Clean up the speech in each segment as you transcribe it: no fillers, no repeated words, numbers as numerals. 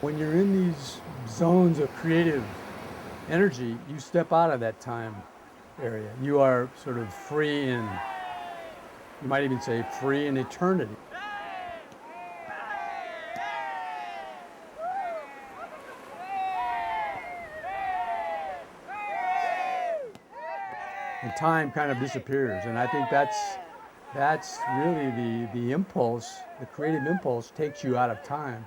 When you're in these zones of creative energy, you step out of that time area. You are sort of free in, you might even say free in eternity. And time kind of disappears, and I think that's really the impulse, the creative impulse takes you out of time.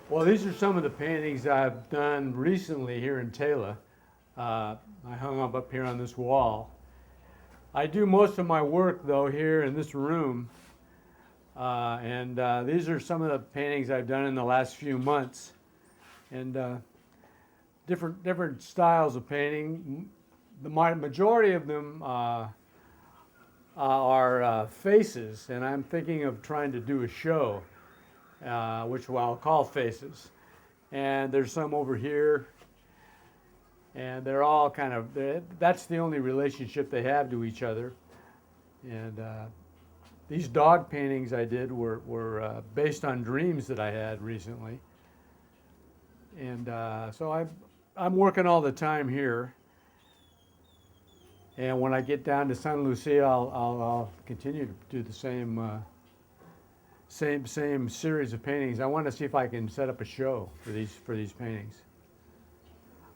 Well, these are some of the paintings I've done recently here in Tela. I hung up here on this wall. I do most of my work, though, here in this room. These are some of the paintings I've done in the last few months. And different styles of painting. The majority of them are faces, and I'm thinking of trying to do a show. Which I'll call faces. And there's some over here, and they're all kind of, that's the only relationship they have to each other. And these dog paintings I did were based on dreams that I had recently. And so I'm working all the time here. And when I get down to San Lucia, I'll continue to do the same series of paintings. I want to see if I can set up a show for these paintings.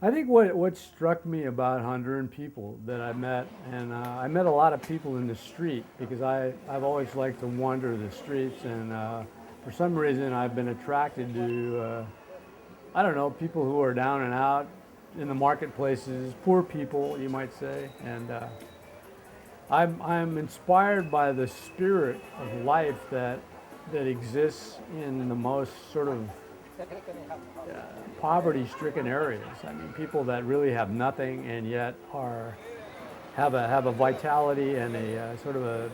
I think what struck me about Honduran people that I met, and I met a lot of people in the street because I've always liked to wander the streets, and for some reason I've been attracted to I don't know, people who are down and out in the marketplaces, poor people you might say, and I'm inspired by the spirit of life that exists in the most sort of poverty-stricken areas. I mean, people that really have nothing and yet have a vitality and a sort of a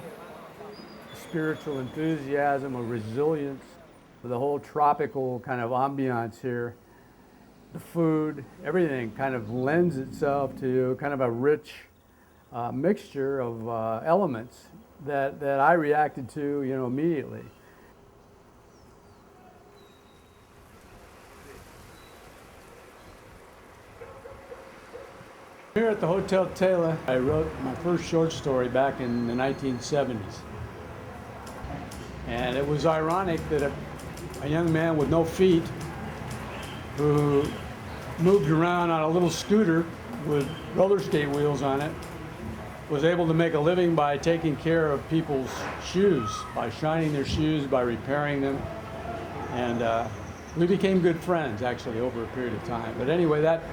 spiritual enthusiasm, a resilience. The whole tropical kind of ambiance here, the food, everything kind of lends itself to kind of a rich mixture of elements that I reacted to, immediately. Here at the Hotel Tela, I wrote my first short story back in the 1970s. And it was ironic that a young man with no feet who moved around on a little scooter with roller skate wheels on it was able to make a living by taking care of people's shoes, by shining their shoes, by repairing them. And we became good friends, actually, over a period of time. But anyway, that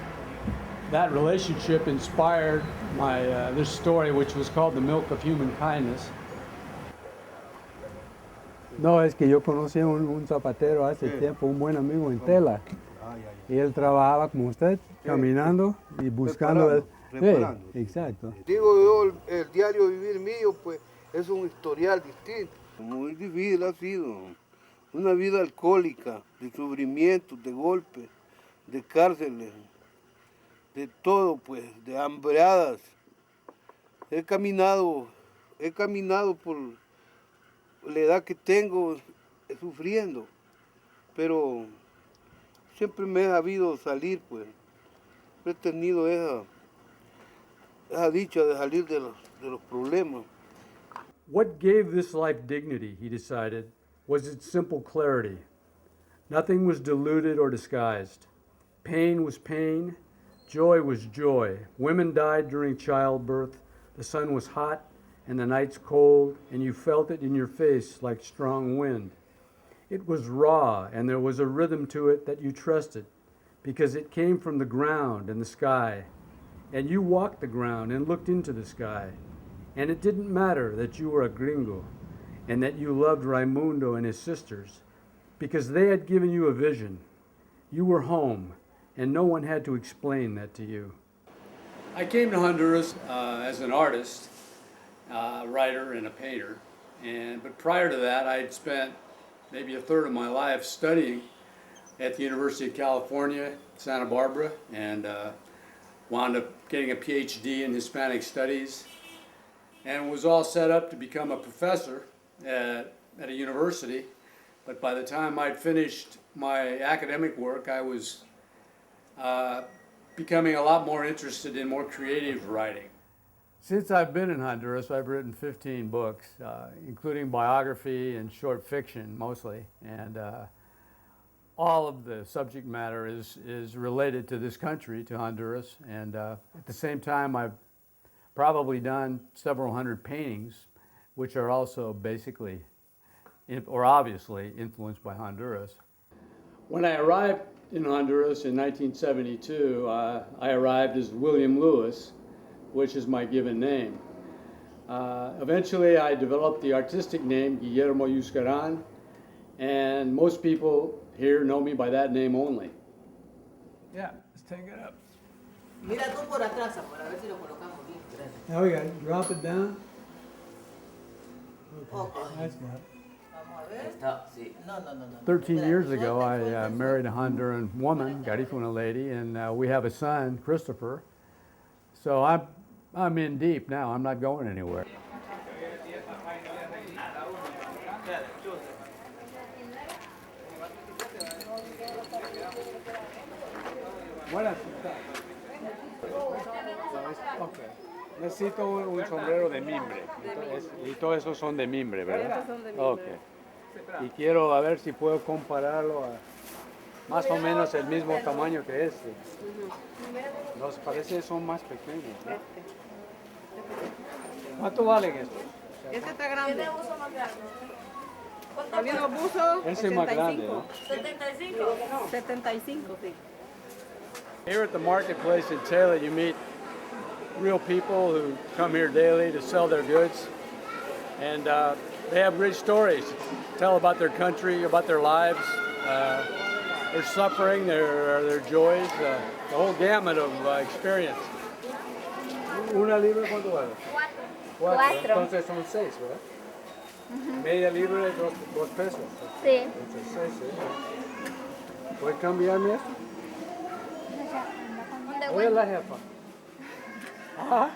relationship inspired my this story, which was called The Milk of Human Kindness. No, es que yo conocí un zapatero hace tiempo, un buen amigo en Tela. Y él trabajaba como usted, caminando y buscando reparando. Exacto. Digo yo, el diario vivir mío, pues, es un historial distinto. Muy difícil ha sido. Una vida alcohólica, de sufrimiento, de golpes, de cárceles, de todo, pues, de hambreadas. He caminado por la edad que tengo sufriendo, pero siempre me he sabido salir, pues. He tenido esa dicha de salir de los problemas. What gave this life dignity, he decided, was its simple clarity. Nothing was diluted or disguised. Pain was pain, joy was joy. Women died during childbirth, the sun was hot and the nights cold, and you felt it in your face like strong wind. It was raw, and there was a rhythm to it that you trusted, because it came from the ground and the sky. And you walked the ground and looked into the sky. And it didn't matter that you were a gringo and that you loved Raimundo and his sisters, because they had given you a vision. You were home, and no one had to explain that to you. I came to Honduras as an artist, writer, and a painter. But prior to that, I had spent maybe a third of my life studying at the University of California, Santa Barbara, and wound up getting a PhD in Hispanic Studies, and was all set up to become a professor at a university. But by the time I'd finished my academic work, I was becoming a lot more interested in more creative writing. Since I've been in Honduras, I've written 15 books, including biography and short fiction mostly, and all of the subject matter is related to this country, to Honduras, and at the same time I've probably done several hundred paintings, which are also basically, or obviously, influenced by Honduras. When I arrived in Honduras in 1972, I arrived as William Lewis, which is my given name. Eventually I developed the artistic name Guillermo Yuscarán, and most people here know me by that name only. Yeah, let's take it up. Mira tú por atrás, para ver si lo colocamos bien. Gracias. Now we got to drop it down. Okay. That's not. Vamos a ver. Está, sí. No. 13 Espera, years ago, suelta, I suelta, married a suelta. Honduran woman, Garifuna lady, and we have a son, Christopher. So I'm in deep now. I'm not going anywhere. Buenas. Okay. Necesito un sombrero de mimbre. Y todos esos son de mimbre, ¿verdad? Esos son de mimbre. Okay. Y quiero a ver si puedo compararlo a más o menos el mismo tamaño que este. Los parece que son más pequeños, ¿no? ¿Cuánto valen estos? Este está grande. Había unos buzos. Ese es más grande, ¿no? 75, sí. Here at the marketplace in Taylor, you meet real people who come here daily to sell their goods, and they have rich stories to tell about their country, about their lives, their suffering, their joys, the whole gamut of experience. ¿Una libra cuánto vale? Cuatro. Entonces son 6, ¿verdad? Media libra, dos pesos. Sí. Entonces 6, ¿eh? ¿Puedes cambiarme esto? Voy a la jefa. Ajá.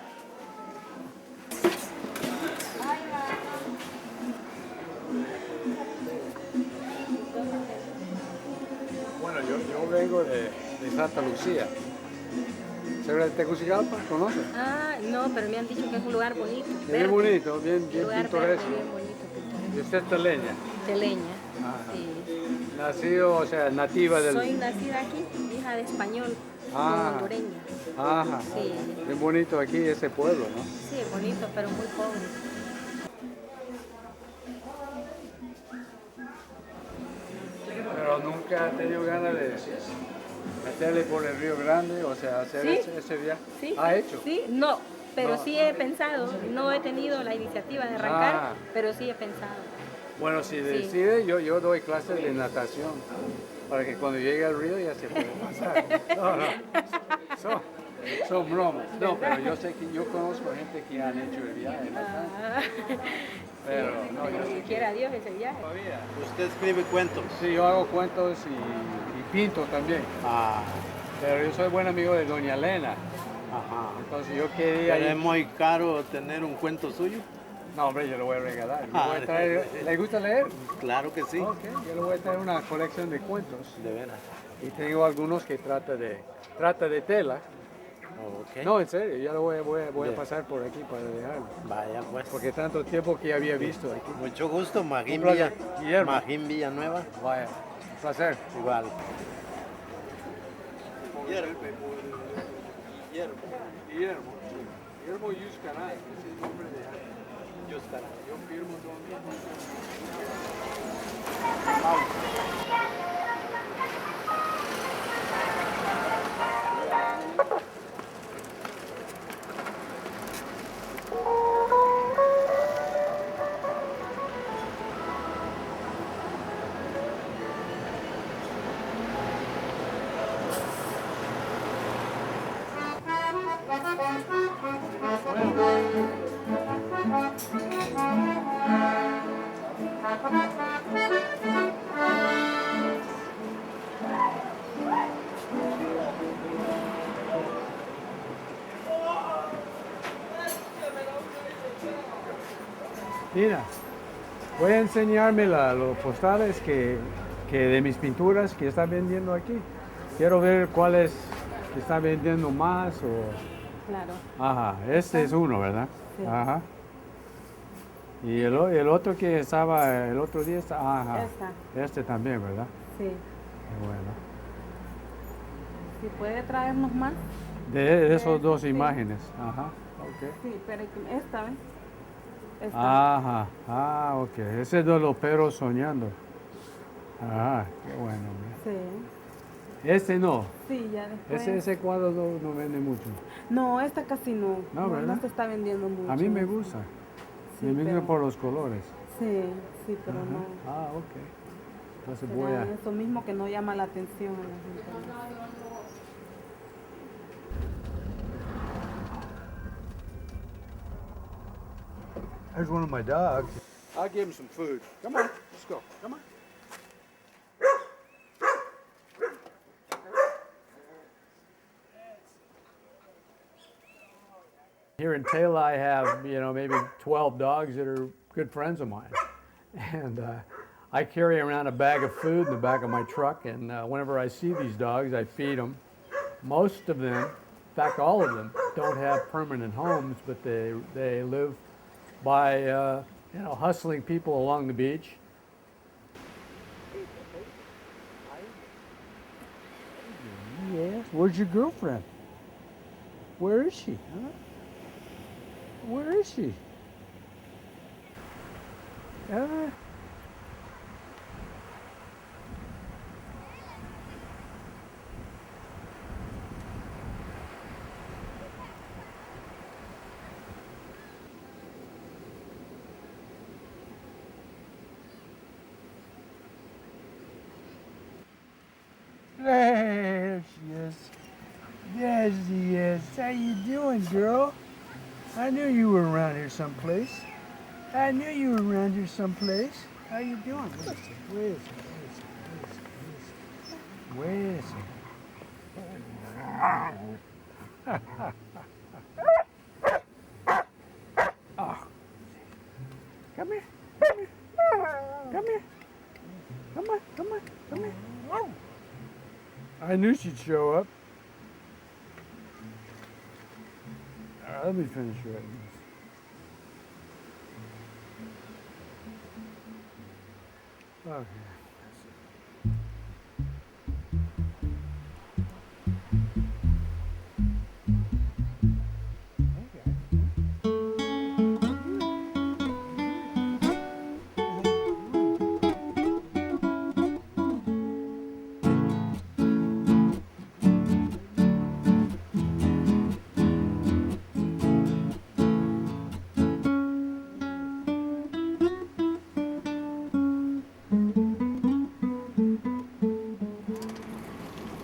Bueno, yo vengo de Santa Lucía. ¿Seguro de Tegucigalpa? ¿Conoces? Ah, no, pero me han dicho que es un lugar bonito. Bien verde. bonito, bien Lugar pintoresco. verde, bien bonito, pintoresco. ¿Y usted es teleña? De leña. Ajá. Sí. Nacido, o sea, nativa del... Soy nacida aquí, hija de español, Ah. hondureña. Ajá. Sí. Bien bonito aquí ese pueblo, ¿no? Sí, bonito, pero muy pobre. Pero nunca ha tenido ganas de meterle por el Río Grande, o sea, hacer Sí. ese viaje. ¿Sí? ¿Ha hecho? Sí, no, pero No. sí he pensado. No he tenido la iniciativa de arrancar, Ah. pero sí he pensado. Bueno, si decide, yo doy clases de natación para que cuando llegue al río ya se pueda pasar. No. Son bromas. No, pero yo sé que yo conozco gente que han hecho el viaje, ¿no? Ah. Pero no, yo sé que Quiera Dios ese viaje. todavía. Usted escribe cuentos. Sí, yo hago cuentos y pinto también. Ah, Pero yo soy buen amigo de Doña Elena. ajá. Entonces yo quería Pero es ir. muy caro tener un cuento suyo. No, hombre, yo lo voy a regalar. Le voy a traer- ¿Le gusta leer? Claro que sí. Ok, yo le voy a traer una colección de cuentos. De veras. Y tengo algunos que trata de tela. Ok. No, en serio, ya lo voy a Bien. pasar por aquí para dejarlo. Vaya pues. Porque tanto tiempo que había visto aquí. Mucho gusto, Magín Un placer. Guillermo. Magín Villanueva. Vaya, un placer. Igual. Guillermo Yuscarán, ese es el nombre de Yuscarán. Yo firmo todo. Mira, voy a enseñarme los postales que de mis pinturas que están vendiendo aquí. Quiero ver cuáles que están vendiendo más o... Claro. Ajá, este es uno, ¿verdad? Sí. Ajá. Y el otro que estaba el otro día está... Ajá. Este también, ¿verdad? Sí. Qué bueno. Si puede traernos más. De esos dos imágenes. Ajá. Ok. Sí, pero esta, ¿ves? Esta. Ajá. Ah, ok. Ese es de los perros soñando. Ajá, qué bueno. Mira. Sí. Este no. Sí, ya después. Ese cuadro no vende mucho. No, esta casi no. No, ¿verdad? No se está vendiendo mucho. A mí me gusta. Sí, me gusta pero- por los colores. Sí, sí, pero Ajá. no. Ah, ok. Entonces Será voy a... eso mismo que no llama la atención a la gente. There's one of my dogs. I'll give him some food. Come on, let's go. Come on. Here in Taylor, I have, maybe 12 dogs that are good friends of mine. And I carry around a bag of food in the back of my truck, and whenever I see these dogs, I feed them. Most of them, in fact, all of them, don't have permanent homes, but they live by, hustling people along the beach. Yes, where's your girlfriend? Where is she? Huh? Where is she? There she is. There she is. How you doing, girl? I knew you were around here someplace. I knew you were around here someplace. How you doing? Where is he? Where is he? Oh. Come here. Come here. Come here. Come on. Come on. Come here. I knew she'd show up. Let me finish writing this. Okay.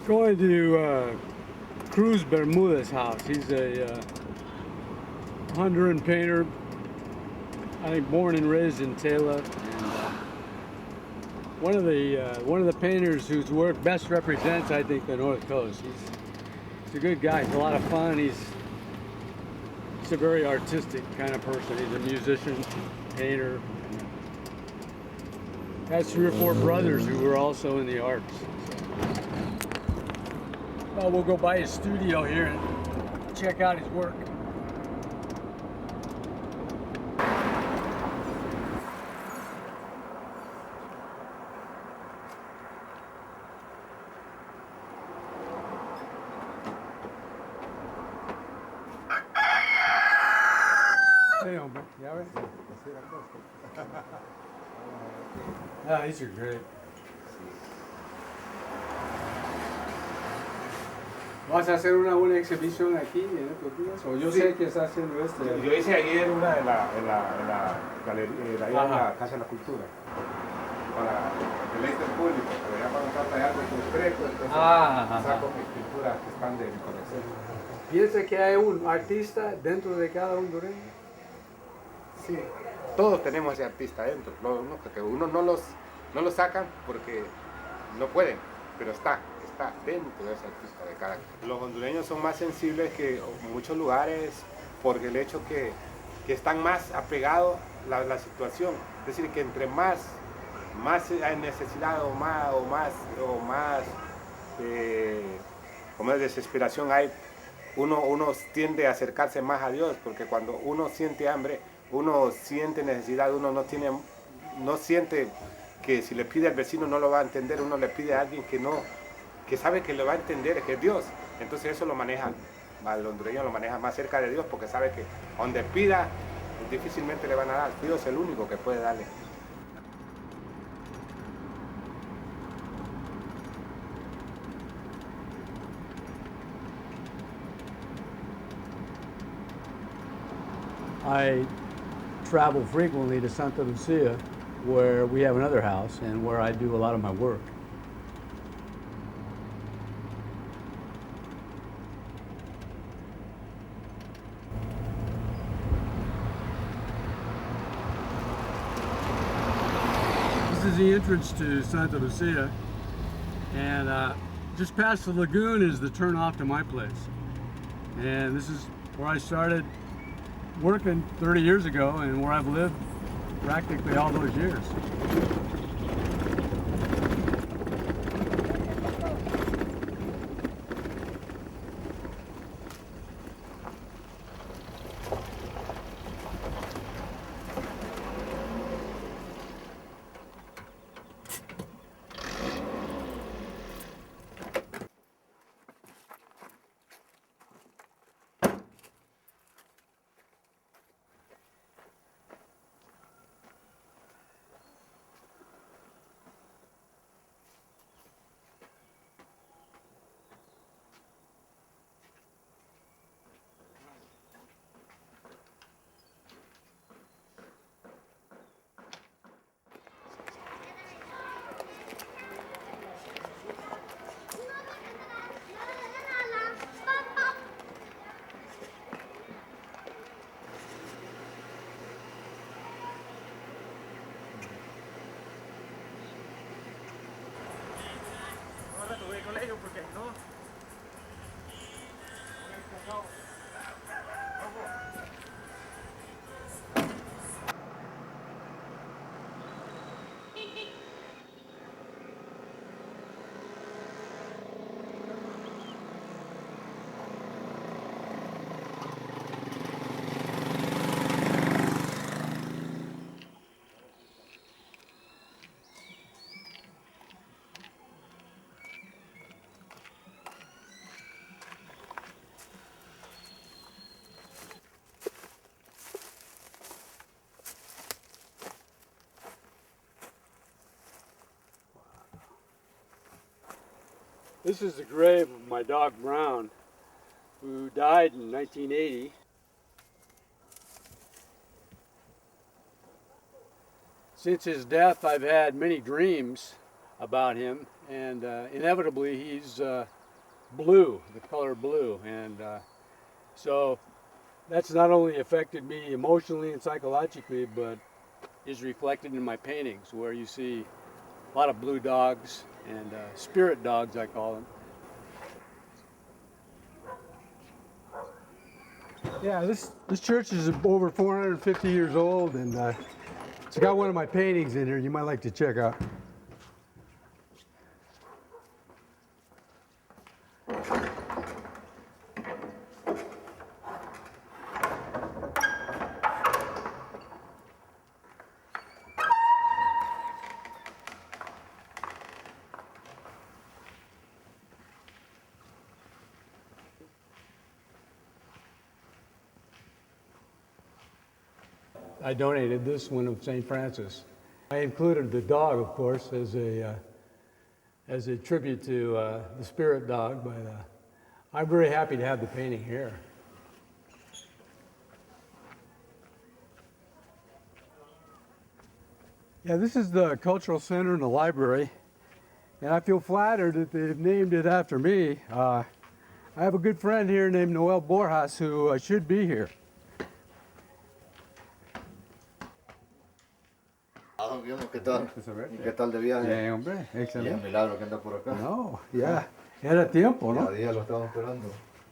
Going to Cruz Bermuda's house. He's a Honduran painter, I think born and raised in Taylor. And one of the painters whose work best represents, I think, the North Coast. He's a good guy. He's a lot of fun. He's a very artistic kind of person. He's a musician, painter. Has 3 or 4 brothers who were also in the arts. Well, we'll go by his studio here and check out his work. Hey, hombre. ¿Ya ves? Ah, these are great. ¿Vas a hacer una buena exhibición aquí en estos días? O yo sé que está haciendo esto. Yo hice ayer una en la galería, en la Casa de la Cultura, para el del público, pero ya cuando falta algo concreto, entonces saco mis pinturas que están de mi colección. ¿Piensa que hay un artista dentro de cada hondureño? Sí, todos tenemos ese artista dentro, lo único que uno no los sacan porque no pueden, pero está dentro de ese artista de cada. Los hondureños son más sensibles que muchos lugares por el hecho que que están más apegados a la situación. Es decir, que entre más hay necesidad o más como es desesperación hay, uno tiende a acercarse más a Dios, porque cuando uno siente hambre, uno siente necesidad, uno no siente que si le pide al vecino no lo va a entender, uno le pide a alguien que sabe que lo va a entender, que es Dios. Entonces eso lo maneja, al hondureño lo maneja más cerca de Dios, porque sabe que donde pida difícilmente le van a dar. Dios es el único que puede darle. I travel frequently to Santa Lucia, where we have another house and where I do a lot of my work. This is the entrance to Santa Lucia, and just past the lagoon is the turn off to my place. And this is where I started working 30 years ago and where I've lived practically all those years. This is the grave of my dog Brown, who died in 1980. Since his death, I've had many dreams about him, and inevitably he's blue, the color blue, and so that's not only affected me emotionally and psychologically, but is reflected in my paintings, where you see a lot of blue dogs and spirit dogs, I call them. Yeah, this church is over 450 years old, and it's got one of my paintings in here you might like to check out. I donated this one of St. Francis. I included the dog, of course, as a tribute to the spirit dog, but I'm very happy to have the painting here. Yeah, this is the cultural center and the library, and I feel flattered that they've named it after me. I have a good friend here named Noel Borjas who should be here. ¿Qué tal? ¿Qué tal de viaje? Bien, hombre, Bien, excelente. milagro que anda por acá. No, ya, era tiempo, ¿no? Cada día lo estamos esperando.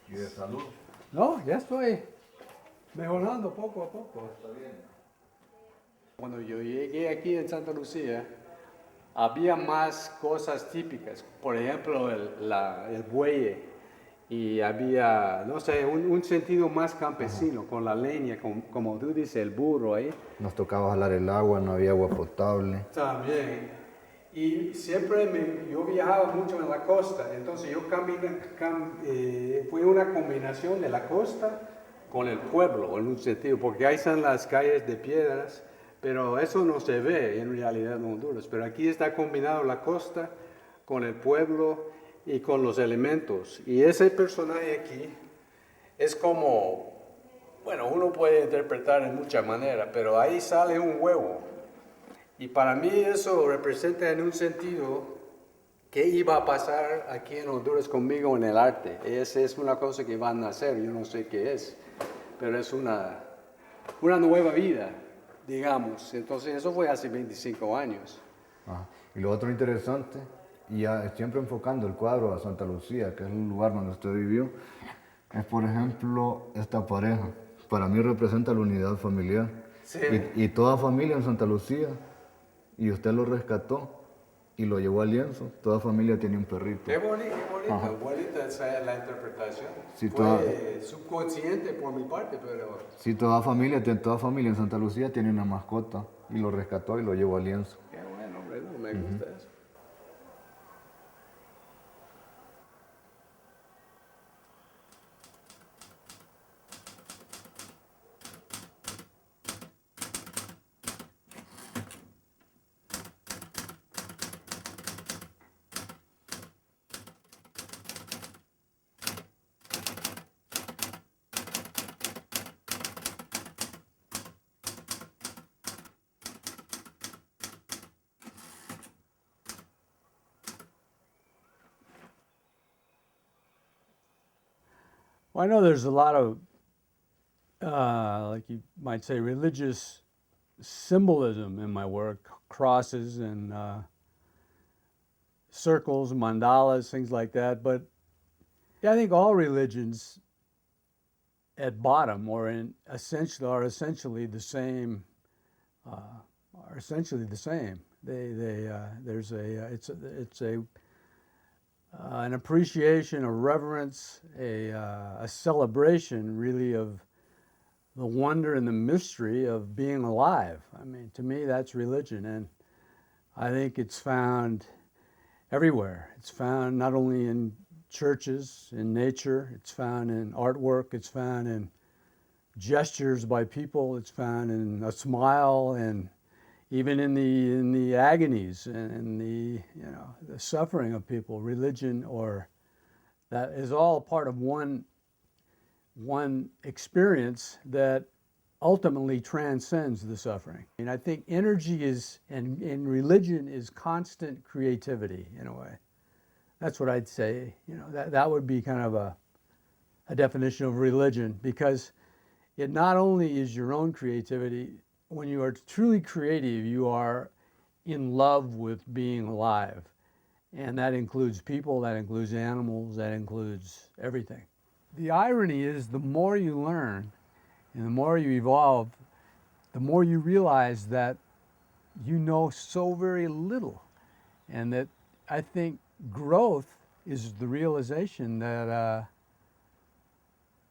Y de salud. No, ya estoy Mejorando poco a poco. Cuando yo llegué aquí en Santa Lucía, había más cosas típicas. Por ejemplo, el buey. Y había, no sé, un sentido más campesino, con la leña, como tú dices, el burro ahí. Nos tocaba jalar el agua, no había agua potable. También. Y siempre yo viajaba mucho en la costa, entonces yo fue una combinación de la costa con el pueblo, en un sentido, porque ahí están las calles de piedras, pero eso no se ve en realidad en Honduras. Pero aquí está combinado la costa con el pueblo y con los elementos. Y ese personaje aquí es como, bueno, uno puede interpretar en muchas maneras, pero ahí sale un huevo. Y para mí eso representa en un sentido qué iba a pasar aquí en Honduras conmigo en el arte. Esa es una cosa que va a nacer, yo no sé qué es, pero es una nueva vida, digamos. Entonces eso fue hace 25 años. Ajá. Y lo otro interesante, y ya siempre enfocando el cuadro a Santa Lucía, que es el lugar donde usted vivió, es por ejemplo esta pareja. Para mí representa la unidad familiar. Sí. Y toda familia en Santa Lucía, y usted lo rescató y lo llevó al lienzo. Toda familia tiene un perrito. Qué bonito, bonita esa es la interpretación. Sí, fue subconsciente por mi parte, pero... Sí, toda familia en Santa Lucía tiene una mascota y lo rescató y lo llevó al lienzo. Qué bueno, hombre, no me gusta eso. Well, I know there's a lot of, like you might say, religious symbolism in my work, crosses and circles, mandalas, things like that. But yeah, I think all religions at bottom are essentially the same. Are essentially the same. There's an appreciation, a reverence, a celebration, really, of the wonder and the mystery of being alive. I mean, to me, that's religion, and I think it's found everywhere. It's found not only in churches, in nature, it's found in artwork, it's found in gestures by people, it's found in a smile, and even in the agonies and the suffering of people. Religion, or that is all part of one experience that ultimately transcends the suffering. And I think energy is, and religion is, constant creativity in a way. That's what I'd say. That would be kind of a definition of religion, because it not only is your own creativity. When you are truly creative, you are in love with being alive. And that includes people, that includes animals, that includes everything. The irony is, the more you learn and the more you evolve, the more you realize that you know so very little. And that I think growth is the realization that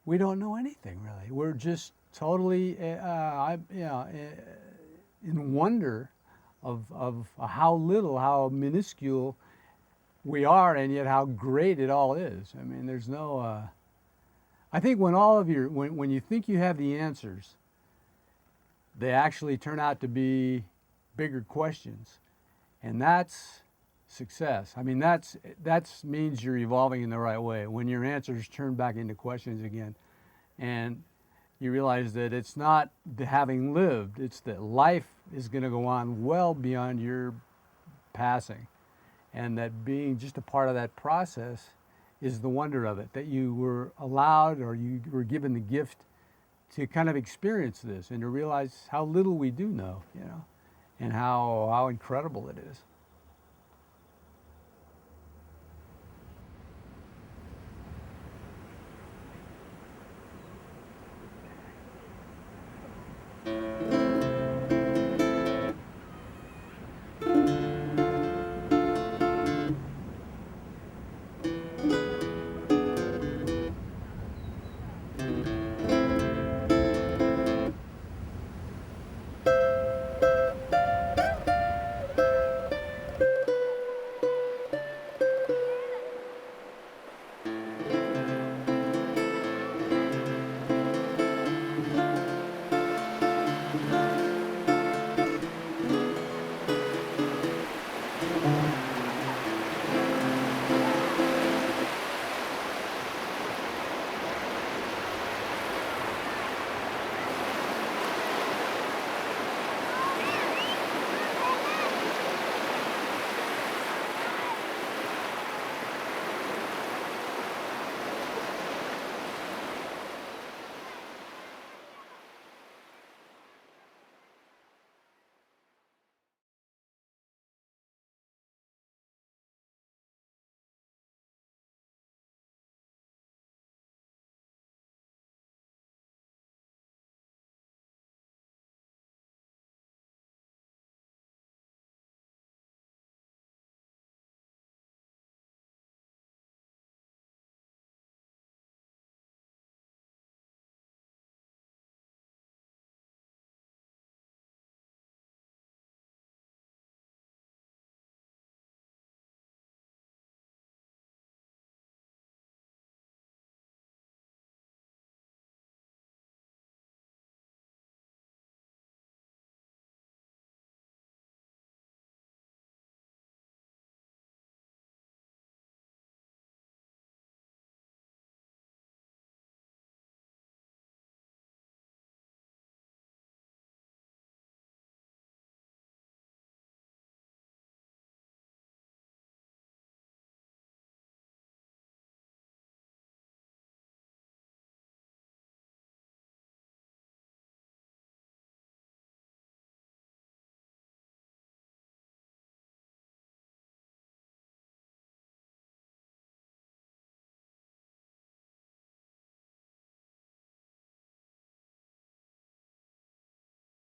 we don't know anything, really. We're just totally in wonder of how little, how minuscule we are, and yet how great it all is. I mean, there's no, I think when you think you have the answers, they actually turn out to be bigger questions. And that's success. I mean, that means you're evolving in the right way, when your answers turn back into questions again. And you realize that it's not the having lived, it's that life is going to go on well beyond your passing. And that being just a part of that process is the wonder of it, that you were allowed, or you were given the gift to kind of experience this and to realize how little we do know, and how incredible it is.